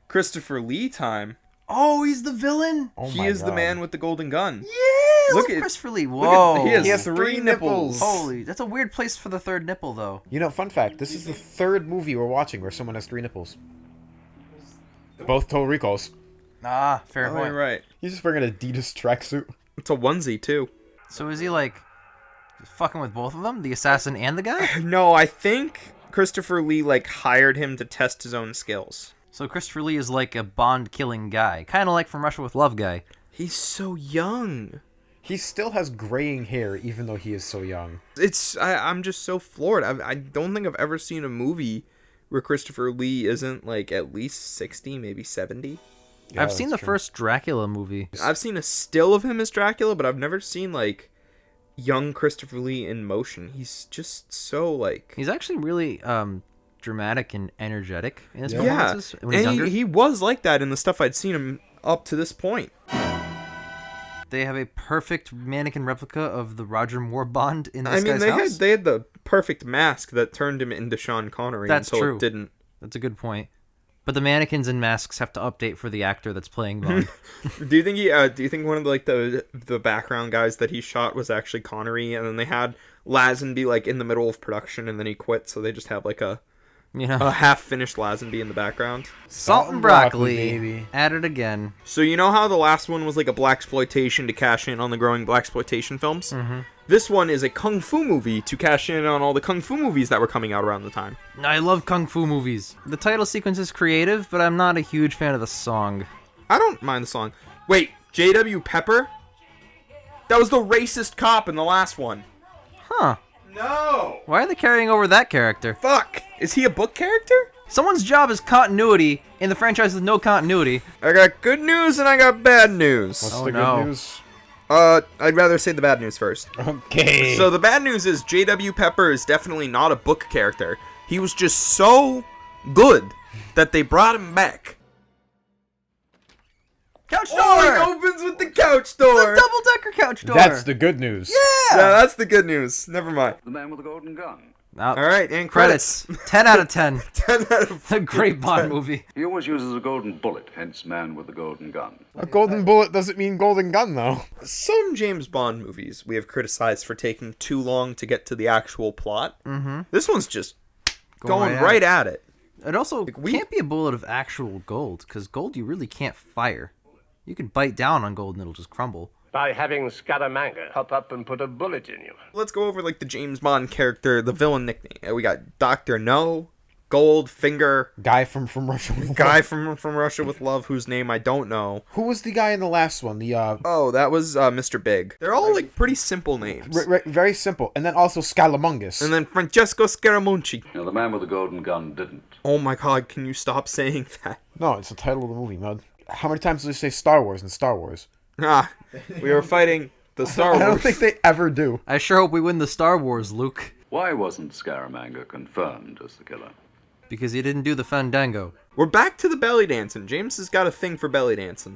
Christopher Lee time. Oh, he's the villain? Oh He my is the God. man with the golden gun. Yeah, Look look at at- Christopher Lee. Look Whoa. at, he He has has three nipples. Holy, that's a weird place for the third nipple, though. You know, fun fact, this is the third movie we're watching where someone has 3 nipples. Both Total Recalls. Ah, fair Oh, point. you're right. He's just wearing an Adidas tracksuit. It's a onesie, too. So is he, like, fucking with both of them? The assassin and the guy? No, I think Christopher Lee, like, hired him to test his own skills. So Christopher Lee is like a Bond-killing guy. Kind of like From Russia with Love guy. He's so young. He still has graying hair, even though he is so young. I'm just so floored. I don't think I've ever seen a movie where Christopher Lee isn't, like, at least 60, maybe 70. Yeah, I've seen the that's true. first Dracula movie. I've seen a still of him as Dracula, but I've never seen, like, young Christopher Lee in motion. He's just so, like... He's actually really dramatic and energetic in his Yeah, performances when he's and younger. he was like that in the stuff I'd seen him up to this point. They have a perfect mannequin replica of the Roger Moore Bond in this I mean, guy's house. they had the perfect mask that turned him into Sean Connery That's until true. it didn't. That's a good point. But the mannequins and masks have to update for the actor that's playing Bond. Do you think one of the background guys that he shot was actually Connery, and then they had Lazenby like in the middle of production, and then he quit, so they just have like a half-finished Lazenby in the background. Salt and broccoli, baby. at it again. So you know how the last one was like a blaxploitation to cash in on the growing blaxploitation films? Mm-hmm. This one is a kung fu movie to cash in on all the kung fu movies that were coming out around the time. I love kung fu movies. The title sequence is creative, but I'm not a huge fan of the song. I don't mind the song. Wait, J.W. Pepper? That was the racist cop in the last one. Huh. No! Why are they carrying over that character? Fuck! Is he a book character? Someone's job is continuity in the franchise with no continuity. I got good news and I got bad news. What's Oh, the no. good news? I'd rather say the bad news first. Okay. So the bad news is J.W. Pepper is definitely not a book character. He was just so good that they brought him back. Couch door! Oh, it opens with the couch door! The double-decker couch door! That's the good news. Yeah! Yeah, that's the good news. Never mind. The man with the golden gun. Alright, and Credits. 10 out of 10. 10 out of A great Bond movie. He always uses a golden bullet, hence man with the golden gun. A golden bullet doesn't mean golden gun, though. Some James Bond movies we have criticized for taking too long to get to the actual plot. Mm-hmm. This one's just going right at it. It also can't be a bullet of actual gold, because gold you really can't fire. You can bite down on gold and it'll just crumble. By having Scaramanga hop up and put a bullet in you. Let's go over like the James Bond character, the villain nickname. We got Dr. No, Goldfinger, Guy from Russia. guy from Russia with Love, whose name I don't know. Who was the guy in the last one? The Oh, that was Mr. Big. They're all like pretty simple names. very simple. And then also Scalamungus. And then Francesco Scaramucci. Now, the man with the golden gun didn't. Oh my god, can you stop saying that? No, it's the title of the movie, Mud. How many times do they say Star Wars in Star Wars? Ah, we were fighting the Star Wars. I don't think they ever do. I sure hope we win the Star Wars, Luke. Why wasn't Scaramanga confirmed as the killer? Because he didn't do the Fandango. We're back to the belly dancing. James has got a thing for belly dancing.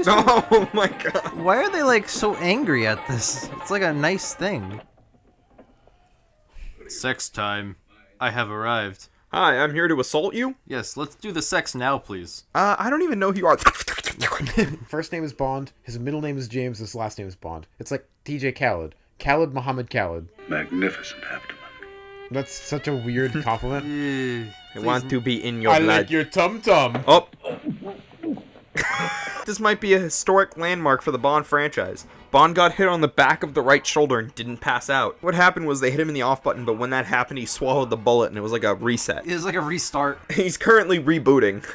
Oh my god. Why are they like so angry at this? It's like a nice thing. Sex time. I have arrived. Hi, I'm here to assault you. Yes, let's do the sex now, please. I don't even know who you are. First name is Bond. His middle name is James. His last name is Bond. It's like DJ Khaled. Khaled Muhammad Khaled. Magnificent abdomen. That's such a weird compliment. I want to be in your blood. your tum-tum. Oh. This might be a historic landmark for the Bond franchise. Bond got hit on the back of the right shoulder and didn't pass out. What happened was they hit him in the off button, but when that happened, he swallowed the bullet and it was like a reset. It was like a restart. He's currently rebooting.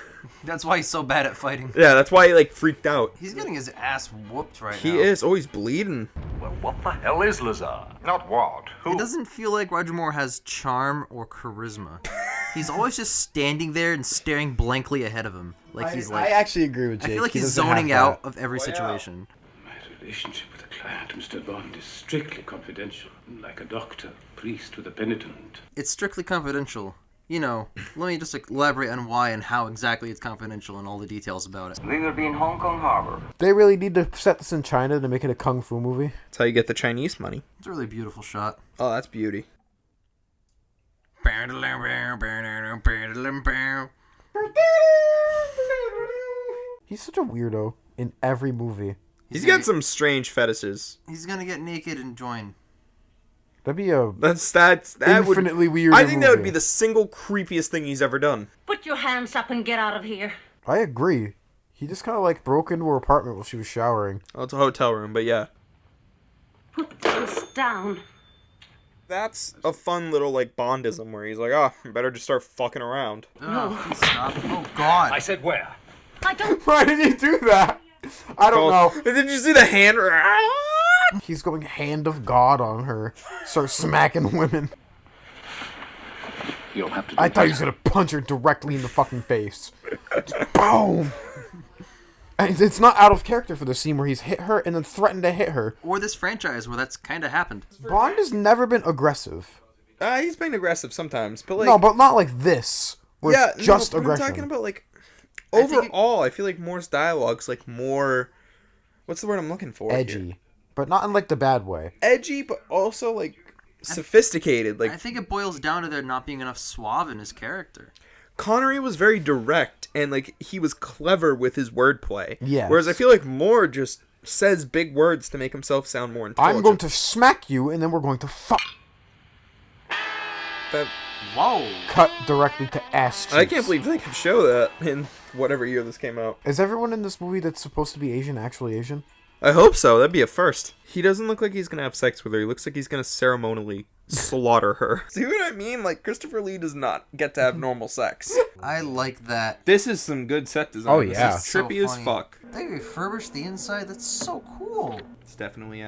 That's why he's so bad at fighting. Yeah, that's why he like freaked out. He's getting his ass whooped right now. He is. Oh, he's bleeding. Well, what the hell is Lazar? Not what? Who? It doesn't feel like Roger Moore has charm or charisma. He's always just standing there and staring blankly ahead of him. Like he's like... I actually agree with Jake. I feel like He he's doesn't have zoning that. out of every situation. My relationship with a client, Mr. Bond, is strictly confidential, like a doctor, priest with a penitent. It's strictly confidential. You know, let me just elaborate on why and how exactly it's confidential and all the details about it. We will be in Hong Kong Harbor. They really need to set this in China to make it a kung fu movie. That's how you get the Chinese money. It's a really beautiful shot. Oh, that's beauty. He's such a weirdo in every movie. He's got some strange fetishes. He's gonna get naked and join. That'd be a that infinitely weird. I think that would be the single creepiest thing he's ever done. Put your hands up and get out of here. I agree. He just kind of like broke into her apartment while she was showering. Oh, it's a hotel room, but yeah. Put those down. That's a fun little like Bondism where he's like, oh, better just start fucking around. Oh, please stop. Oh, God. I said where? I don't... Why did he do that? I don't know. Did you see the hand? He's going hand of God on her. Starts smacking women. You'll have to do I thought he was better. going to punch her directly in the fucking face. Boom! And it's not out of character for the scene where he's hit her and then threatened to hit her. Or this franchise where that's kind of happened. Bond has never been aggressive. He's been aggressive sometimes, but like No, but not like this. Where yeah, it's just no, but aggression. I'm talking about like overall. I feel like Moore's dialogue's like more. What's the word I'm looking for? Edgy. Here? But not in like the bad way. Edgy, but also like sophisticated. Like I think it boils down to there not being enough suave in his character. Connery was very direct and like he was clever with his wordplay. Yes. Whereas I feel like Moore just says big words to make himself sound more intelligent. I'm going to smack you and then we're going to fuck. That, Whoa. Cut directly to ass cheeks. I can't believe they could show that in whatever year this came out. Is everyone in this movie that's supposed to be Asian actually Asian? I hope so. That'd be a first. He doesn't look like he's gonna have sex with her. He looks like he's gonna ceremonially slaughter her. See what I mean? Like, Christopher Lee does not get to have normal sex. I like that. This is some good set design. Oh, This yeah. is trippy as funny. fuck. They refurbished the inside. That's so cool. It's definitely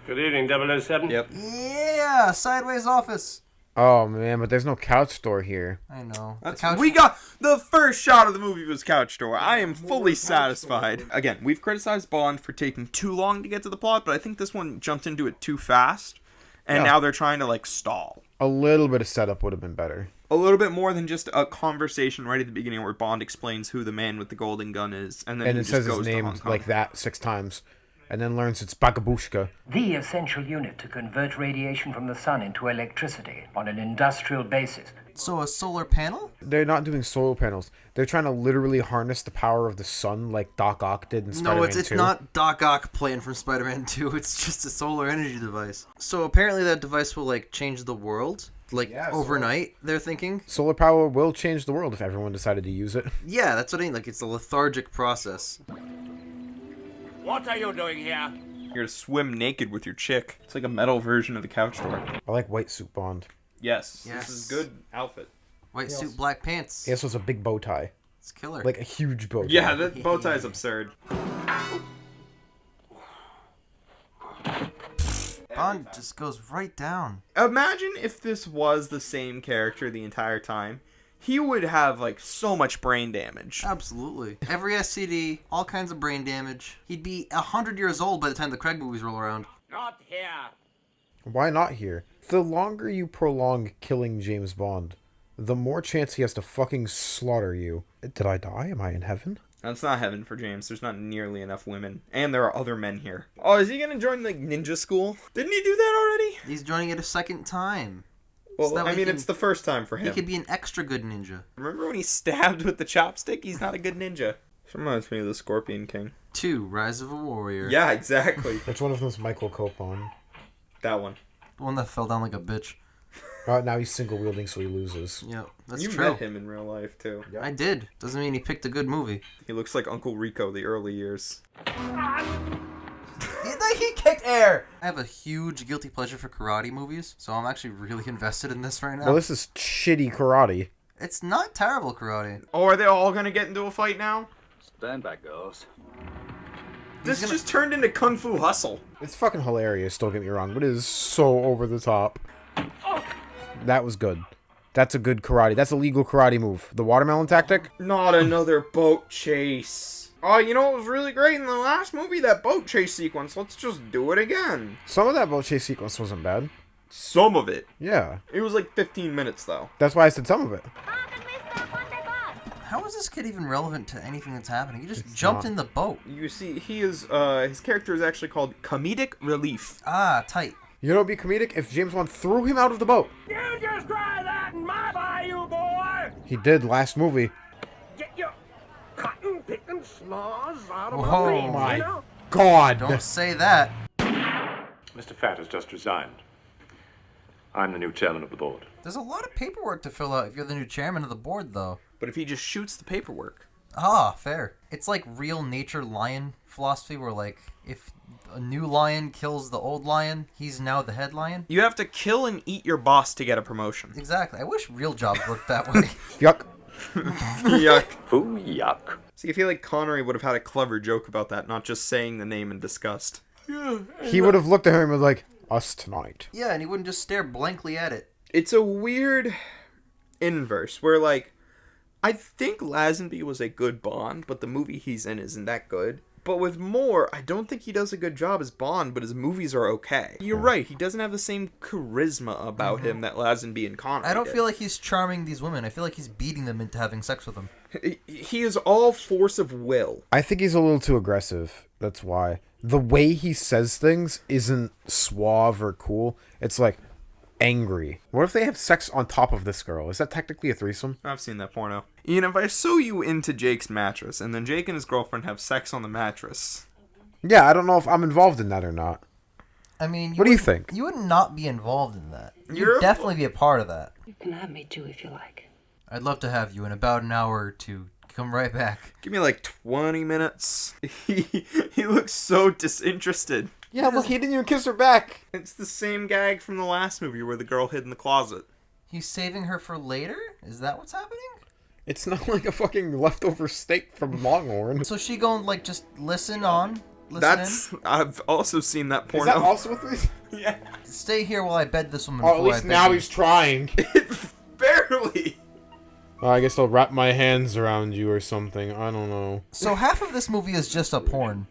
Good evening, 007. Yep. Yeah, sideways office. Oh man, but there's no couch store here. I know. We got the first shot of the movie was couch door. I am fully satisfied. Again, we've criticized Bond for taking too long to get to the plot, but I think this one jumped into it too fast, and now they're trying to like stall. A little bit of setup would have been better. A little bit more than just a conversation right at the beginning where Bond explains who the man with the golden gun is, and then And he it just says goes his to name Hong Kong. like that 6 times. And then learns it's Bagabushka. The essential unit to convert radiation from the sun into electricity on an industrial basis. So a solar panel? They're not doing solar panels. They're trying to literally harness the power of the sun like Doc Ock did in Spider-Man 2. No, it's not Doc Ock playing from Spider-Man 2. It's just a solar energy device. So apparently that device will like change the world. Like overnight, they're thinking. Solar power will change the world if everyone decided to use it. Yeah, that's what I mean. Like it's a lethargic process. What are you doing here? You're gonna swim naked with your chick. It's like a metal version of the couch door. I like white suit Bond. Yes. Yes. This is good outfit. White suit, black pants. He also has a big bow tie. It's killer. Like a huge bow tie. Yeah, that bow tie is absurd. Bond just goes right down. Imagine if this was the same character the entire time. He would have like so much brain damage. Absolutely. Every SCD, all kinds of brain damage. He'd be 100 years old by the time the Craig movies roll around. Not here. Why not here? The longer you prolong killing James Bond, the more chance he has to fucking slaughter you. Did I die? Am I in heaven? That's not heaven for James. There's not nearly enough women. And there are other men here. Oh, is he gonna join like ninja school? Didn't he do that already? He's joining it a second time. Well, So that I way mean, he it's the first time for He him. could be an extra good ninja. Remember when he stabbed with the chopstick? He's not a good ninja. This reminds me of the Scorpion King. 2, Rise of a Warrior. Yeah, exactly. Which one of them is Michael Copon? That one. The one that fell down like a bitch. Now he's single wielding, so he loses. Yep, that's You true. met him in real life too. I did. Doesn't mean he picked a good movie. He looks like Uncle Rico the early years. He kicked air! I have a huge guilty pleasure for karate movies, so I'm actually really invested in this right now. Well, this is shitty karate. It's not terrible karate. Oh, are they all gonna get into a fight now? Stand back, girls. This just turned into Kung Fu Hustle. It's fucking hilarious, don't get me wrong, but it is so over the top. That was good. That's a good karate. That's a legal karate move. The watermelon tactic? Not another boat chase. Oh, you know what was really great in the last movie? That boat chase sequence. Let's just do it again. Some of that boat chase sequence wasn't bad. Some of it. Yeah. It was like 15 minutes, though. That's why I said some of it. How is this kid even relevant to anything that's happening? He just jumped in the boat. You see, he is, his character is actually called Comedic Relief. Ah, tight. You know what would be comedic? If James Bond threw him out of the boat. You just try that in my bayou, boy! He did last movie. Get your cotton I'm picking s'mores out of Oh a bean, my you know? God. Don't say that. Mr. Fatt has just resigned. I'm the new chairman of the board. There's a lot of paperwork to fill out if you're the new chairman of the board, though. But if he just shoots the paperwork. Ah, fair. It's like real nature lion philosophy where, like, if a new lion kills the old lion, he's now the head lion. You have to kill and eat your boss to get a promotion. Exactly. I wish real jobs worked that way. Yuck. Yuck. Ooh, yuck. See, I feel like Connery would have had a clever joke about that, not just saying the name in disgust. He would have looked at her and was like, us tonight. Yeah, and he wouldn't just stare blankly at it. It's a weird inverse where, like, I think Lazenby was a good Bond, but the movie he's in isn't that good. But with Moore, I don't think he does a good job as Bond, but his movies are okay. You're right, he doesn't have the same charisma about him that Lazenby and Connery I don't did. feel like he's charming these women. I feel like he's beating them into having sex with them. He is all force of will. I think he's a little too aggressive. That's why. The way he says things isn't suave or cool. It's like angry. What if they have sex on top of this girl? Is that technically a threesome? I've seen that porno. Ian, if I sew you into Jake's mattress, and then Jake and his girlfriend have sex on the mattress... Yeah, I don't know if I'm involved in that or not. I mean, What do you think? You would not be involved in that. You're- You'd definitely be a part of that. You can have me too if you like. I'd love to have you in about an hour or two. Come right back. Give me like 20 minutes. He looks so disinterested. Yeah, look, he didn't even kiss her back. It's the same gag from the last movie where the girl hid in the closet. He's saving her for later? Is that what's happening? It's not like a fucking leftover steak from Longhorn. So she going, like, just listen on? Listen That's... I've also seen that Is porno. that also a threesome? Yeah. in? Stay here while I bed this woman Oh, at before I least bed now you. he's trying. Barely. I guess I'll wrap my hands around you or something. I don't know. So half of this movie is just a porn.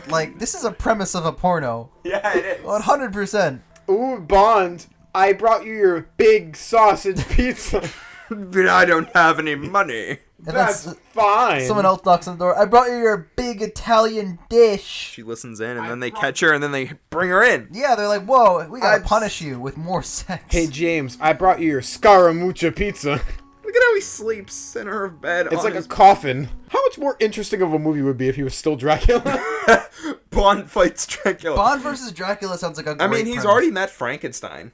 Like, this is a premise of a porno. Yeah, it is. 100%. Ooh, Bond, I brought you your big sausage pizza. But I don't have any money. And then That's fine. someone else knocks on the door. I brought you your big Italian dish. She listens in, and then they catch her, and then they bring her in. Yeah, they're like, whoa, we gotta I'm- punish you with more sex. Hey, James, I brought you your Scaramuccia pizza. Look at how he sleeps in her bed. It's on like his... a coffin. How much more interesting of a movie would be if he was still Dracula? Bond fights Dracula. Bond versus Dracula sounds like a great I mean, he's premise. already met Frankenstein.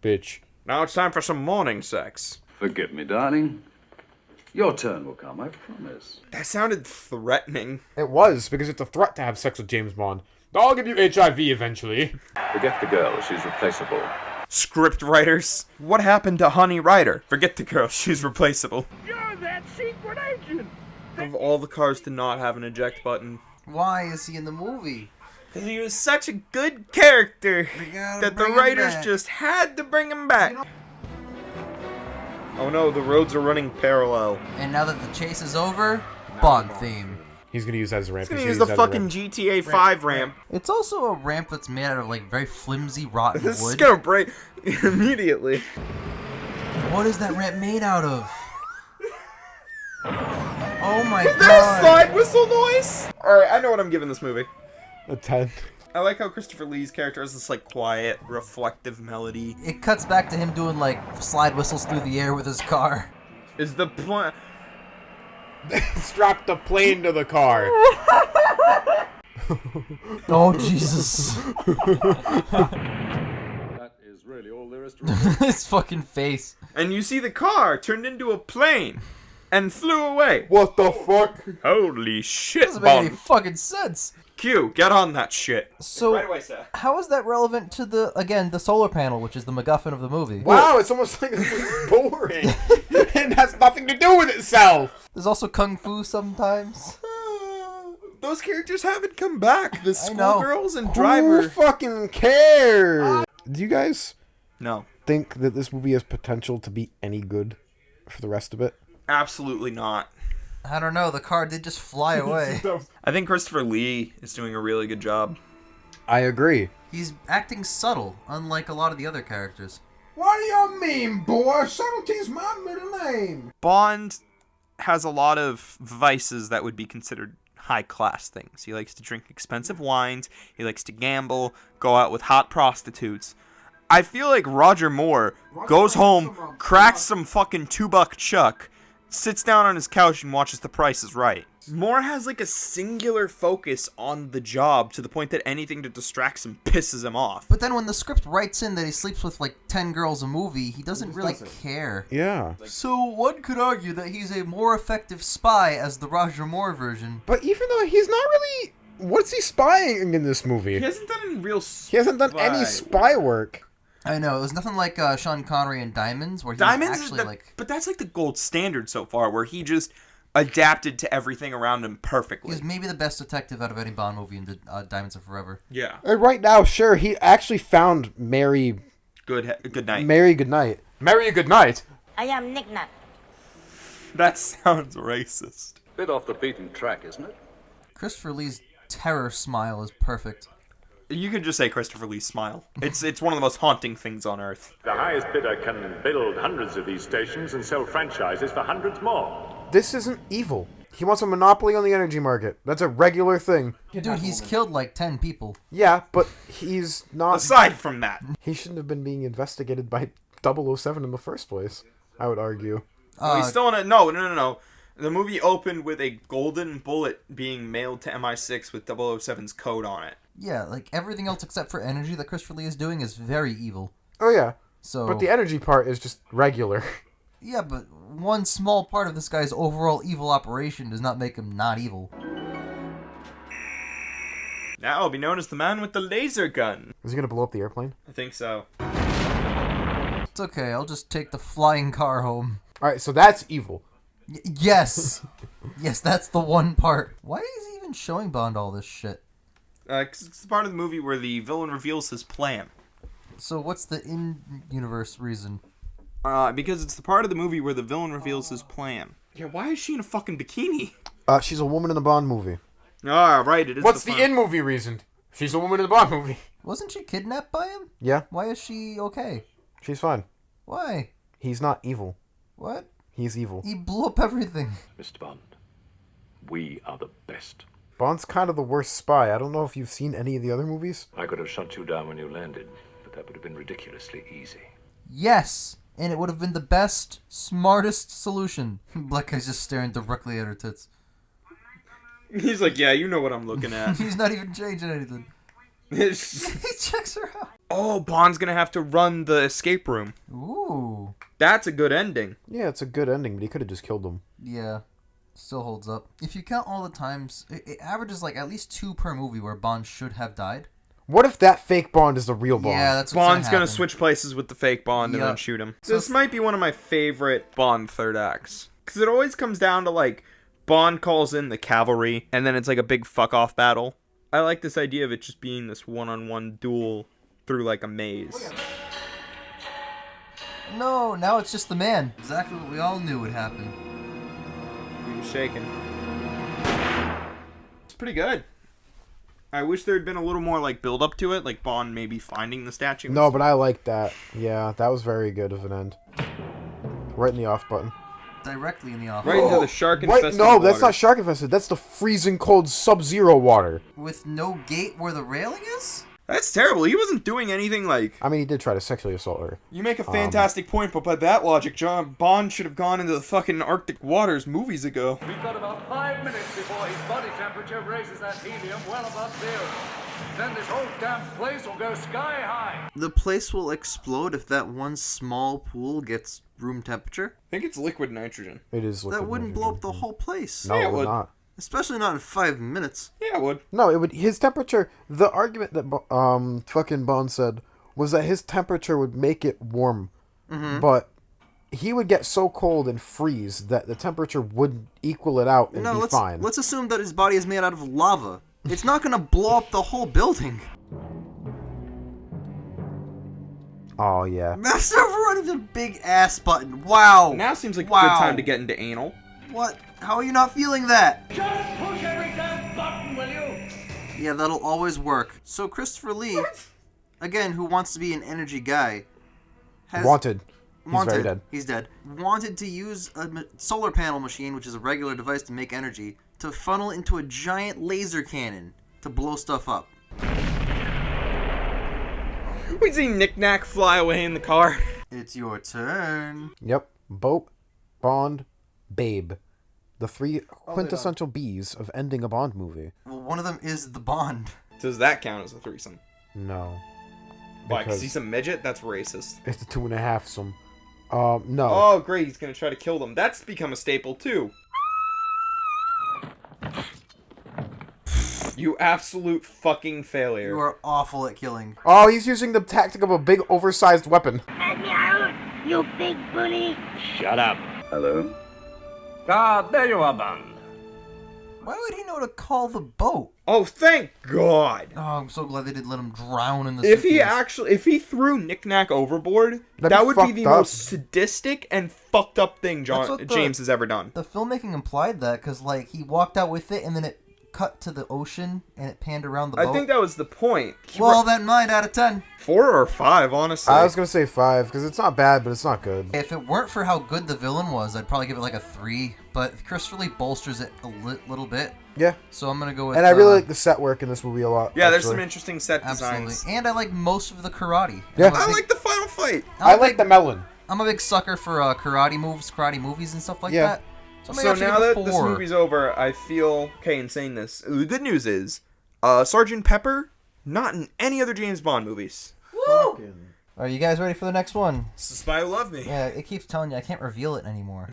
Bitch. Now it's time for some morning sex. Forgive me, darling. Your turn will come, I promise. That sounded threatening. It was, because it's a threat to have sex with James Bond. I'll give you HIV eventually. Forget the girl, she's replaceable. Script writers. What happened to Honey Ryder? Forget the girl, she's replaceable. You're that secret agent. Of all the cars to not have an eject button. Why is he in the movie? Because he was such a good character gotta that the bring him writers back. just had to bring him back. Oh no, the roads are running parallel. And now that the chase is over, Bond theme. He's gonna use that as a ramp. He's gonna use the fucking GTA 5 ramp. It's also a ramp that's made out of, like, very flimsy, rotten This is wood. gonna break immediately. What is that ramp made out of? Oh my Is that a god. slide whistle noise? Alright, I know what I'm giving this movie. A 10. I like how Christopher Lee's character has this, like, quiet, reflective melody. It cuts back to him doing, like, slide whistles through the air with his car. Is the point... Strap the plane to the car. Oh, Jesus. That is really all there is to it. His fucking face. And you see the car turned into a plane and flew away. What the fuck? Holy shit, Doesn't make any Bond. fucking sense. Q, get on that shit. So, Right away, sir. how is that relevant to the solar panel, which is the MacGuffin of the movie? Wow, it's almost like it's boring. It has nothing to do with itself. There's also Kung Fu sometimes. Those characters haven't come back. The I know. schoolgirls and Who driver. fucking cares? Do you guys No, think that this movie has potential to be any good for the rest of it? absolutely not. I don't know, the car did just fly away. I think Christopher Lee is doing a really good job. I agree. He's acting subtle, unlike a lot of the other characters. What do you mean, boy? Subtlety's my middle name. Bond has a lot of vices that would be considered high-class things. He likes to drink expensive wines. He likes to gamble, go out with hot prostitutes. I feel like Roger Moore goes home, cracks some fucking $2 chuck, sits down on his couch and watches The Price is Right. Moore has like a singular focus on the job to the point that anything that distracts him pisses him off. But then when the script writes in that he sleeps with like 10 girls a movie, he doesn't really care. Yeah. So one could argue that he's a more effective spy as the Roger Moore version. But even though he's not really... What's he spying in this movie? He hasn't done any real He hasn't done any spy work. I know, it was nothing like Sean Connery in Diamonds, where he Diamonds was actually is like... but that's like the gold standard so far, where he just adapted to everything around him perfectly. He was maybe the best detective out of any Bond movie in Diamonds Are Forever. Yeah. And right now, sure, he actually found Mary... Good night. Mary Goodnight. Mary Goodnight? I am Nick Nut. That sounds racist. Bit off the beaten track, isn't it? Christopher Lee's terror smile is perfect. You could just say Christopher Lee's smile. It's one of the most haunting things on Earth. The highest bidder can build hundreds of these stations and sell franchises for hundreds more. This isn't evil. He wants a monopoly on the energy market. That's a regular thing. Dude, he's killed like 10 people. Yeah, but he's not... Aside from that. He shouldn't have been being investigated by 007 in the first place, I would argue. He's still in a... No. The movie opened with a golden bullet being mailed to MI6 with 007's code on it. Yeah, like everything else except for energy that Christopher Lee is doing is very evil. Oh, yeah. So... But the energy part is just regular. Yeah, but one small part of this guy's overall evil operation does not make him not evil. Now I'll be known as the man with the laser gun. Is he gonna blow up the airplane? I think so. It's okay, I'll just take the flying car home. Alright, so that's evil. Yes! Yes, that's the one part. Why is he even showing Bond all this shit? 'Cause it's the part of the movie where the villain reveals his plan. So what's the in-universe reason? Because it's the part of the movie where the villain reveals his plan. Yeah, why is she in a fucking bikini? She's a woman in a Bond movie. Ah, right, it is. What's the in-movie reason? She's a woman in the Bond movie. Wasn't she kidnapped by him? Yeah. Why is she okay? She's fine. Why? He's not evil. What? He's evil. He blew up everything. Mr. Bond, we are the best. Bond's kind of the worst spy. I don't know if you've seen any of the other movies. I could have shot you down when you landed, but that would have been ridiculously easy. Yes! And it would have been the best, smartest solution. Black guy's just staring directly at her tits. He's like, yeah, you know what I'm looking at. He's not even changing anything. He checks her out. Oh, Bond's gonna have to run the escape room. Ooh. That's a good ending. Yeah, it's a good ending, but he could have just killed them. Yeah. Still holds up. If you count all the times, it averages like at least 2 per movie where Bond should have died. What if that fake Bond is the real Bond? Yeah, that's what's Bond's gonna happen. switch places with the fake Bond and then shoot him. This might be one of my favorite Bond third acts. Because it always comes down to, like, Bond calls in the cavalry, and then it's like a big fuck-off battle. I like this idea of it just being this one-on-one duel through, like, a maze. No, now it's just the man. Exactly what we all knew would happen. He was shaking. It's pretty good. I wish there had been a little more, like, build-up to it, like Bond maybe finding the statue. No, but I like that. Yeah, that was very good of an end. Right in the off button. Directly in the office. Right into the shark-infested water. No, that's not shark-infested. That's the freezing cold Sub-Zero water. With no gate where the railing is? That's terrible. He wasn't doing anything like... I mean, he did try to sexually assault her. You make a fantastic point, but by that logic, Bond should have gone into the fucking Arctic waters movies ago. We've got about 5 minutes before his body temperature raises that helium well above zero. Then this whole damn place will go sky high. The place will explode if that one small pool gets room temperature? I think it's liquid nitrogen. It is liquid That wouldn't nitrogen. blow up the whole place. No, Yeah, it it would would. not. Especially not in 5 minutes. Yeah, it would. No, it would. His temperature. The argument that fucking Bond said was that his temperature would make it warm, but he would get so cold and freeze that the temperature would equal it out and be fine. Let's assume that his body is made out of lava. It's not gonna blow up the whole building. Oh yeah. Master Override the big ass button. Wow. Now seems like a Wow. good time to get into anal. What? How are you not feeling that? Just push every damn button, will you? Yeah, that'll always work. So Christopher Lee, again, who wants to be an energy guy, has Wanted. He's very dead. He's dead. Wanted to use a solar panel machine, which is a regular device to make energy, to funnel into a giant laser cannon to blow stuff up. We see Knick Knack fly away in the car. It's your turn. Yep. Boat, Bond, Babe. The 3 quintessential B's of ending a Bond movie. Well, one of them is the Bond. Does that count as a threesome? No. Why? Because he's a midget? That's racist. It's a 2.5 some. No. Oh, great. He's going to try to kill them. That's become a staple, too. You absolute fucking failure. You are awful at killing. Oh, he's using the tactic of a big, oversized weapon. Let me out, you big bully. Shut up. Hello? Ah, there you are, Bond. Why would he know to call the boat? Oh, thank God. Oh, I'm so glad they didn't let him drown in the If he threw Knick-Knack overboard, that would be the most sadistic and fucked up thing James has ever done. The filmmaking implied that, because, like, he walked out with it, and then it cut to the ocean, and it panned around the boat. I think that was the point. Well, then 9 out of 10. 4 or 5, honestly. I was going to say 5, because it's not bad, but it's not good. If it weren't for how good the villain was, I'd probably give it like a 3, but Christopher Lee bolsters it a little bit. Yeah. So I'm going to go with... And I really like the set work in this movie a lot. Yeah, there's some interesting set designs. Absolutely. And I like most of the karate. Yeah. I like the final fight. I like the melon. I'm a big sucker for karate movies and stuff like that. So now that this movie's over, I feel okay in saying this. The good news is, Sergeant Pepper, not in any other James Bond movies. Woo! Are you guys ready for the next one? It's The Spy Who Loved Me. Yeah, it keeps telling you I can't reveal it anymore.